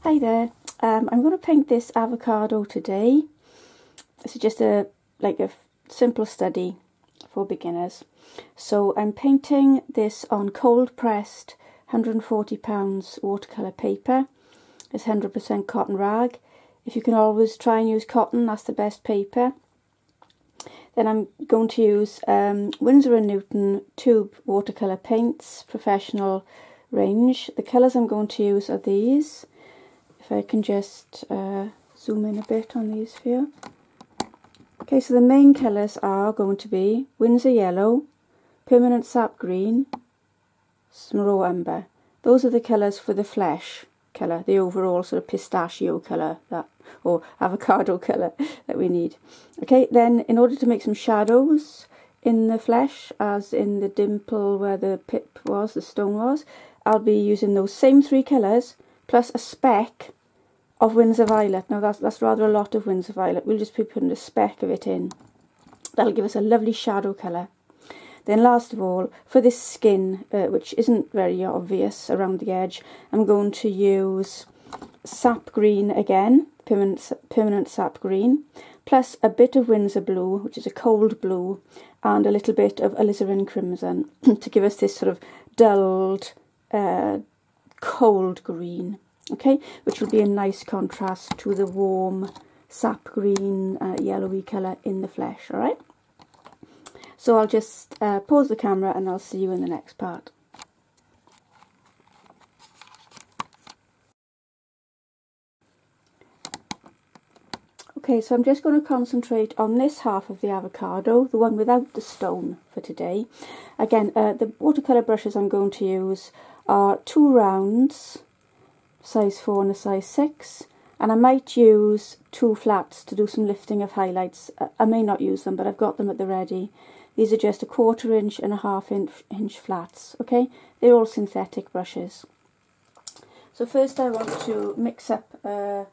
Hi there, I'm going to paint this avocado today. This is just a simple study for beginners. So I'm painting this on cold pressed 140 pounds watercolour paper. It's 100% cotton rag. If you can always try and use cotton, that's the best paper. Then I'm going to use Winsor Newton tube watercolour paints, professional range. The colours I'm going to use are these. If I can just zoom in a bit on these for you. Okay, so the main colours are going to be Winsor yellow, permanent sap green, some raw umber. Those are the colours for the flesh colour, the overall sort of pistachio colour or avocado colour that we need. Okay, then in order to make some shadows in the flesh, as in the dimple where the pip was, the stone was, I'll be using those same three colours plus a speck of Winsor violet. Now that's rather a lot of Winsor violet. We'll just be putting a speck of it in. That'll give us a lovely shadow colour. Then last of all, for this skin, which isn't very obvious around the edge, I'm going to use sap green again, permanent sap green, plus a bit of Winsor blue, which is a cold blue, and a little bit of alizarin crimson to give us this sort of dulled, cold green. Okay, which will be a nice contrast to the warm sap green, yellowy colour in the flesh. All right. So I'll just pause the camera and I'll see you in the next part. Okay, so I'm just going to concentrate on this half of the avocado, the one without the stone, for today. Again, the watercolour brushes I'm going to use are 2 rounds, size 4 and a size 6, and I might use 2 flats to do some lifting of highlights. I may not use them, but I've got them at the ready. These are just a 1/4 inch and a 1/2 inch flats, okay? They're all synthetic brushes. So first I want to mix up a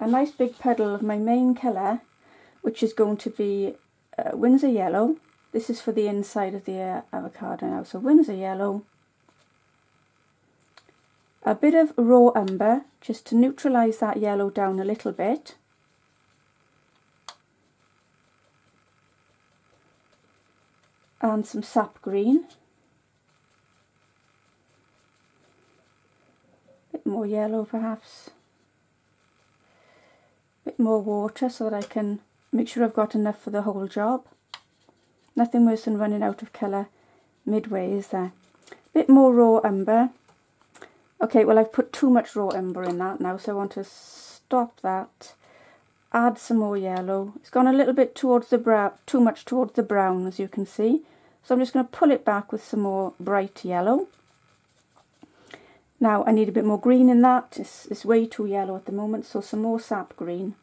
nice big puddle of my main colour, which is going to be Winsor yellow. This is for the inside of the avocado now, so Winsor yellow. A bit of raw umber, just to neutralise that yellow down a little bit. And some sap green. A bit more yellow perhaps. A bit more water so that I can make sure I've got enough for the whole job. Nothing worse than running out of colour midway, is there? A bit more raw umber. Okay, well I've put too much raw umber in that now, so I want to stop that. Add some more yellow. It's gone a little bit towards the brown, too much towards the brown, as you can see. So I'm just going to pull it back with some more bright yellow. Now I need a bit more green in that. It's way too yellow at the moment, so some more sap green.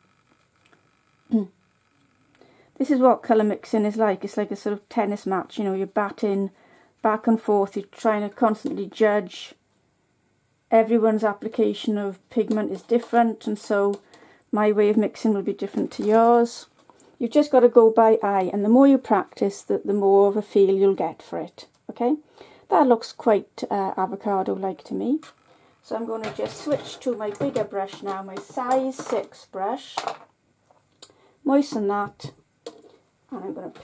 This is what colour mixing is like. It's like a sort of tennis match, you know, you're batting back and forth, you're trying to constantly judge. Everyone's application of pigment is different, and so my way of mixing will be different to yours. You've just got to go by eye, and the more you practice, the more of a feel you'll get for it. Okay, that looks quite avocado-like to me. So I'm going to just switch to my bigger brush now, my size 6 brush. Moisten that, and I'm going to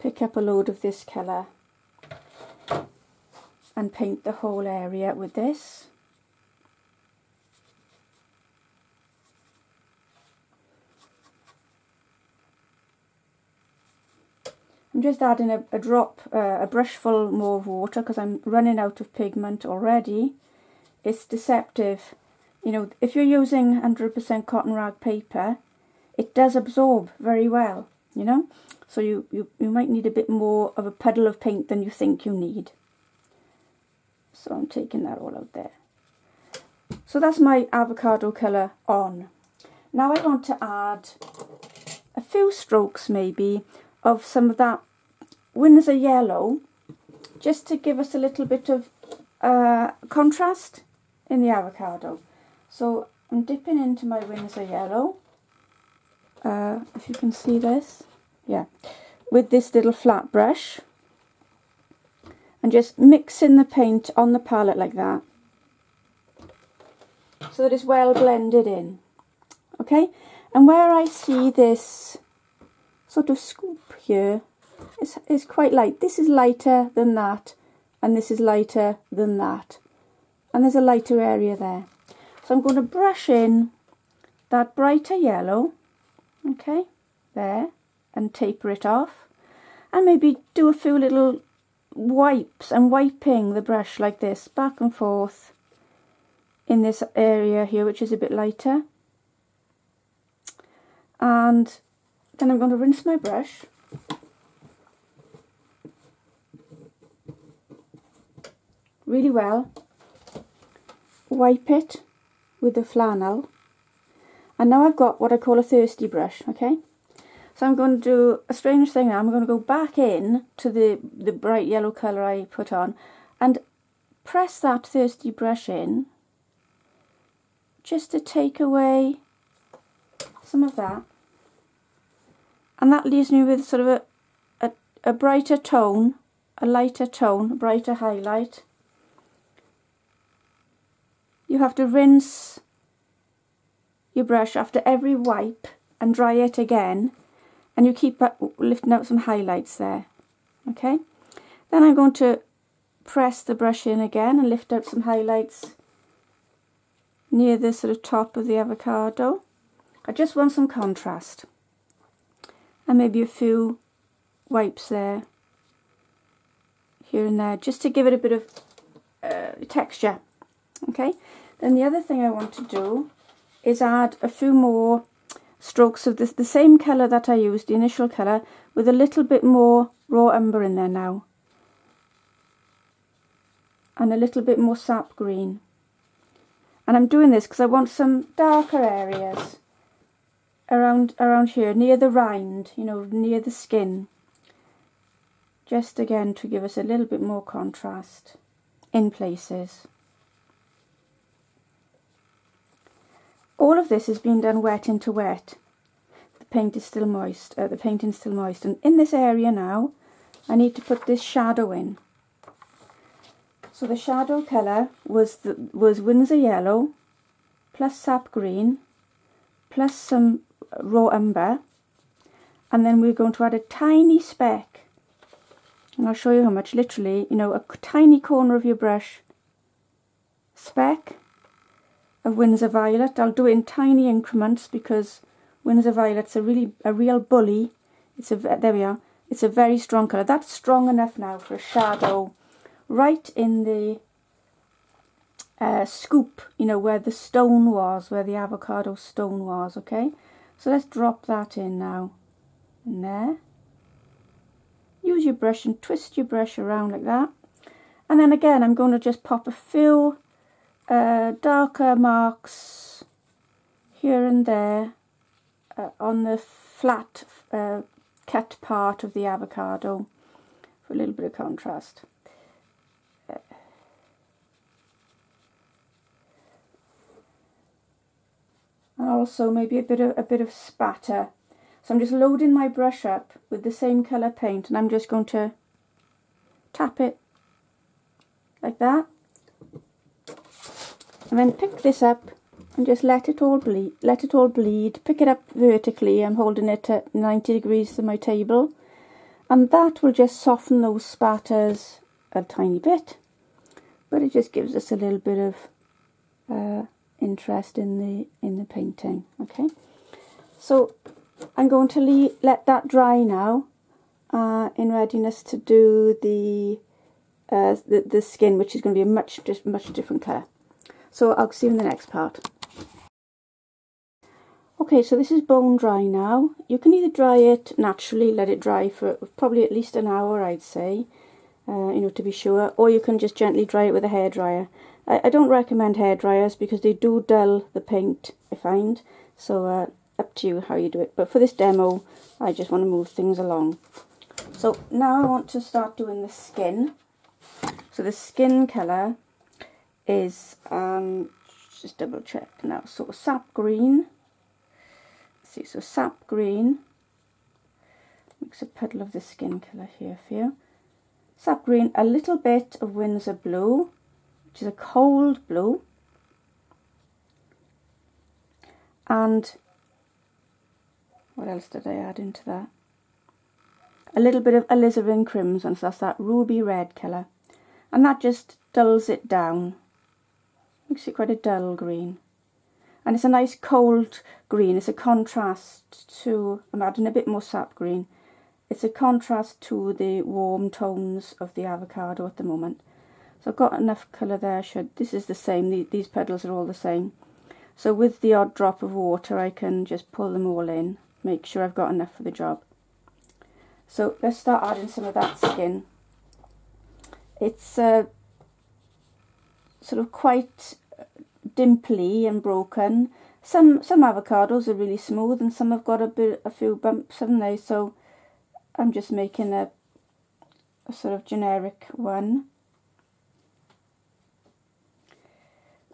pick up a load of this colour and paint the whole area with this. I'm just adding a brushful more of water because I'm running out of pigment already. It's deceptive. You know, if you're using 100% cotton rag paper, it does absorb very well, you know. So you might need a bit more of a puddle of paint than you think you need. So I'm taking that all out there. So that's my avocado colour on. Now I want to add a few strokes maybe of some of that Winsor yellow, just to give us a little bit of contrast in the avocado. So I'm dipping into my Winsor yellow, if you can see this, yeah, with this little flat brush. And just mixing the paint on the palette like that. so that it's well blended in. Okay, and where I see this sort of scoop here is quite light. This is lighter than that, and this is lighter than that, and there's a lighter area there. So I'm going to brush in that brighter yellow, okay, there, and taper it off, and maybe do a few little wipes. I'm wiping the brush like this, back and forth in this area here, which is a bit lighter. And then I'm going to rinse my brush. Really well. Wipe it with the flannel. And now I've got what I call a thirsty brush, okay? So I'm going to do a strange thing now. I'm going to go back in to the bright yellow colour I put on and press that thirsty brush in just to take away some of that. And that leaves me with sort of a brighter tone, a lighter tone, a brighter highlight. You have to rinse your brush after every wipe and dry it again, and you keep lifting out some highlights there. Okay, then I'm going to press the brush in again and lift out some highlights near the sort of top of the avocado. I just want some contrast, and maybe a few wipes there, here and there, just to give it a bit of texture. Okay, then the other thing I want to do is add a few more strokes of the same colour that I used, the initial colour, with a little bit more raw umber in there now, and a little bit more sap green. And I'm doing this because I want some darker areas around here, near the rind, you know, near the skin, just again to give us a little bit more contrast in places. All of this is being done wet into wet. The paint is still moist, the painting's still moist, and in this area now I need to put this shadow in. So the shadow colour was Winsor yellow plus sap green plus some raw umber, and then we're going to add a tiny speck, and I'll show you how much, literally, you know, a tiny corner of your brush, speck of Winsor violet. I'll do it in tiny increments because Winsor violet's a real bully. There we are. It's a very strong colour. That's strong enough now for a shadow right in the scoop, you know, where the stone was, where the avocado stone was. Okay, so let's drop that in now, in there. Use your brush and twist your brush around like that, and then again I'm going to just pop a few darker marks here and there on the flat cut part of the avocado for a little bit of contrast. And also maybe a bit of spatter. So I'm just loading my brush up with the same colour paint, and I'm just going to tap it like that, and then pick this up and just let it all bleed. Pick it up vertically. I'm holding it at 90 degrees to my table, and that will just soften those spatters a tiny bit, but it just gives us a little bit of interest in the painting. Okay, so I'm going to let that dry now in readiness to do the skin, which is going to be a much different colour. So I'll see you in the next part. Okay, so this is bone dry now. You can either dry it naturally, let it dry for probably at least an hour, I'd say, you know, to be sure, or you can just gently dry it with a hairdryer. I don't recommend hairdryers because they do dull the paint, I find, so up to you how you do it. But for this demo, I just want to move things along. So now I want to start doing the skin. So the skin colour is, just double check now, so sap green. Let's see, so sap green, mix a puddle of the skin colour here for you. Sap green, a little bit of Winsor blue, which is a cold blue, And what else did I add into that? A little bit of alizarin crimson, so that's that ruby red colour. And that just dulls it down. Makes it quite a dull green. And it's a nice cold green. It's a contrast to, I'm adding a bit more sap green. It's a contrast to the warm tones of the avocado at the moment. So I've got enough colour there. This is the same, these petals are all the same. So with the odd drop of water I can just pull them all in, make sure I've got enough for the job. So let's start adding some of that skin. It's sort of quite dimply and broken. Some avocados are really smooth and some have got a few bumps, haven't they? So I'm just making a sort of generic one.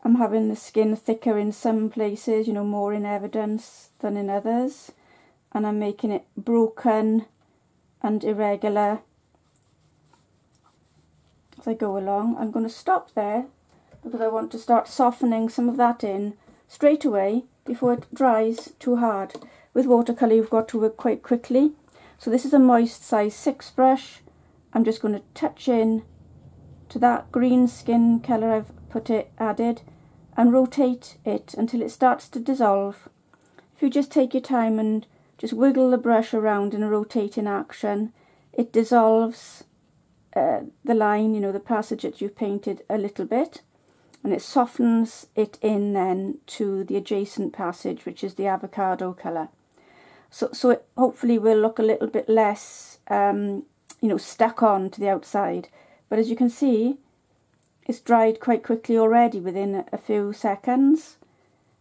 I'm having the skin thicker in some places, you know, more in evidence than in others. And I'm making it broken and irregular as I go along. I'm going to stop there because I want to start softening some of that in straight away before it dries too hard. With watercolour you've got to work quite quickly. So this is a moist size 6 brush. I'm just going to touch in to that green skin colour I've added and rotate it until it starts to dissolve. If you just take your time and just wiggle the brush around in a rotating action, it dissolves the line, you know, the passage that you've painted a little bit, and it softens it in then to the adjacent passage, which is the avocado colour. So it hopefully will look a little bit less, you know, stuck on to the outside. But as you can see, it's dried quite quickly already within a few seconds.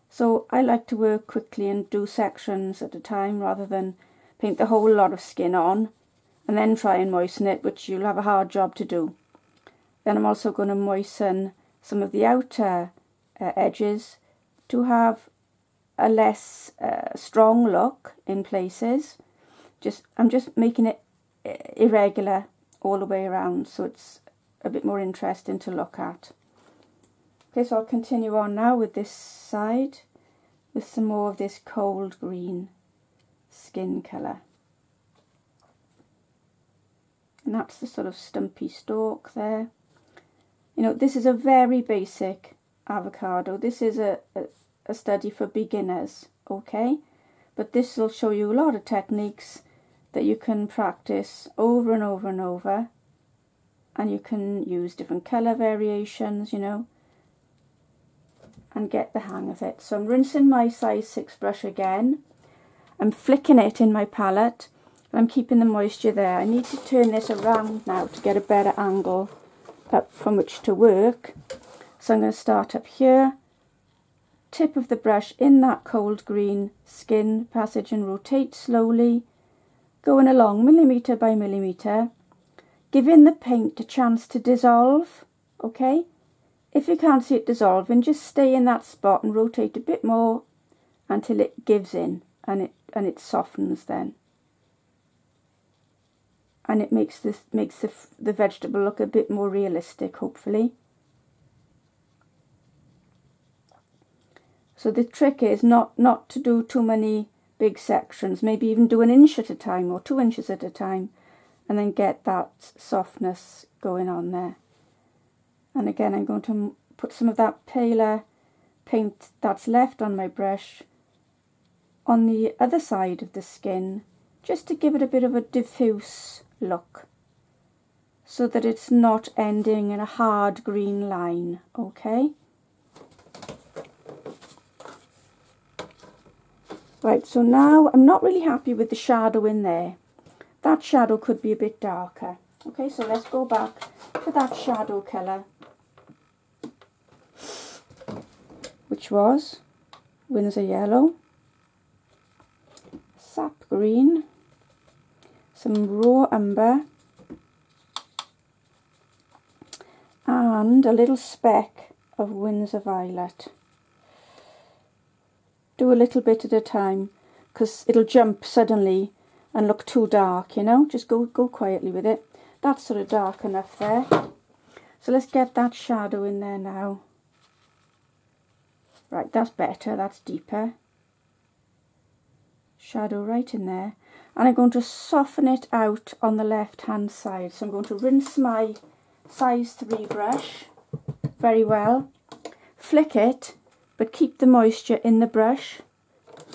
So I like to work quickly and do sections at a time rather than paint the whole lot of skin on and then try and moisten it, which you'll have a hard job to do. Then I'm also going to moisten some of the outer edges to have a less strong look in places. I'm just making it irregular all the way around so it's a bit more interesting to look at. Okay, so I'll continue on now with this side with some more of this cold green skin colour. And that's the sort of stumpy stalk there. You know, this is a very basic avocado. This is a study for beginners, okay? But this will show you a lot of techniques that you can practice over and over and over. And you can use different colour variations, you know, and get the hang of it. So I'm rinsing my size 6 brush again. I'm flicking it in my palette. I'm keeping the moisture there. I need to turn this around now to get a better angle up from which to work. So I'm going to start up here, tip of the brush in that cold green skin passage and rotate slowly, going along millimetre by millimetre, giving the paint a chance to dissolve, okay? If you can't see it dissolving, just stay in that spot and rotate a bit more until it gives in and it softens then. And it makes the vegetable look a bit more realistic, hopefully. So the trick is not to do too many big sections, maybe even do 1 inch at a time or 2 inches at a time, and then get that softness going on there. And again, I'm going to put some of that paler paint that's left on my brush on the other side of the skin, just to give it a bit of a diffuse look, so that it's not ending in a hard green line, okay? Right, so now I'm not really happy with the shadow in there. That shadow could be a bit darker. Okay, so let's go back to that shadow colour, which was Winsor yellow, sap green, some raw umber, and a little speck of Winsor violet. Do a little bit at a time, because it'll jump suddenly and look too dark, you know. Just go quietly with it. That's sort of dark enough there. So let's get that shadow in there now. Right, that's better, that's deeper. shadow right in there, and I'm going to soften it out on the left hand side. So I'm going to rinse my size 3 brush very well, flick it, but keep the moisture in the brush.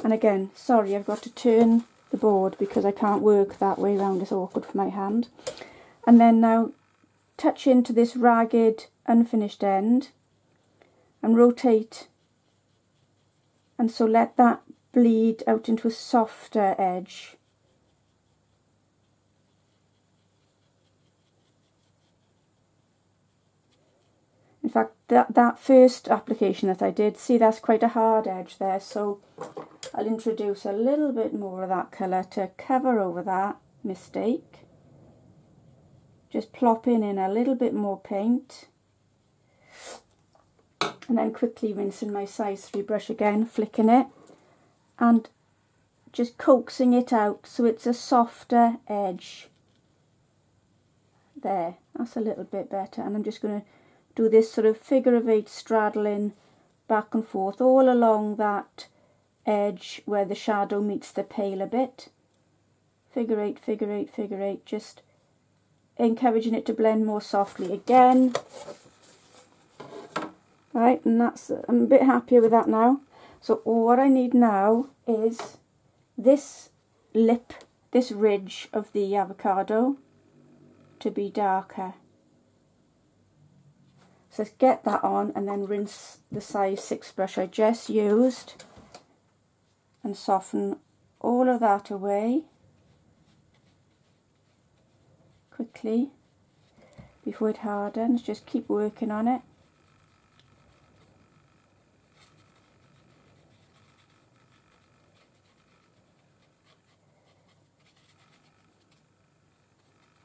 And again, sorry, I've got to turn the board because I can't work that way around, it's awkward for my hand. And then now touch into this ragged unfinished end and rotate, and so let that bleed out into a softer edge. In fact, that first application that I did, see, that's quite a hard edge there, so I'll introduce a little bit more of that colour to cover over that mistake. Just plopping in a little bit more paint, and then quickly rinsing my size 3 brush again, flicking it, and just coaxing it out so it's a softer edge. There, that's a little bit better, and I'm just going to do this sort of figure of 8 straddling back and forth all along that edge where the shadow meets the pale a bit. Figure 8, figure 8, figure 8, just encouraging it to blend more softly again. Right, and that's, I'm a bit happier with that now. So what I need now is this lip, this ridge of the avocado to be darker. So let's get that on and then rinse the size 6 brush I just used and soften all of that away quickly before it hardens. Just keep working on it.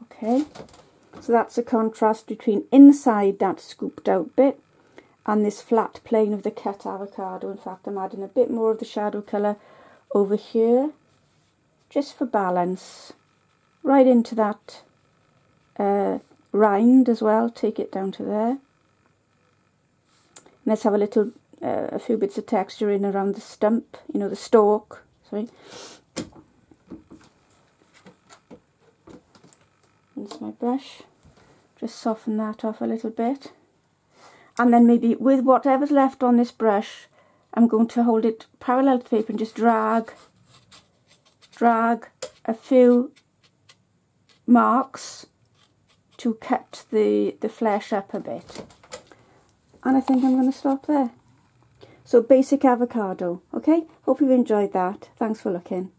Okay, so that's the contrast between inside that scooped out bit and this flat plane of the cut avocado. In fact, I'm adding a bit more of the shadow colour over here just for balance, right into that rind as well. Take it down to there. Let's have a little, a few bits of texture in around the stump, you know, the stalk, sorry. Rinse my brush, just soften that off a little bit, and then maybe with whatever's left on this brush, I'm going to hold it parallel to the paper and just drag a few marks to cut the flesh up a bit. And I think I'm going to stop there. So basic avocado, okay? Hope you've enjoyed that. Thanks for looking.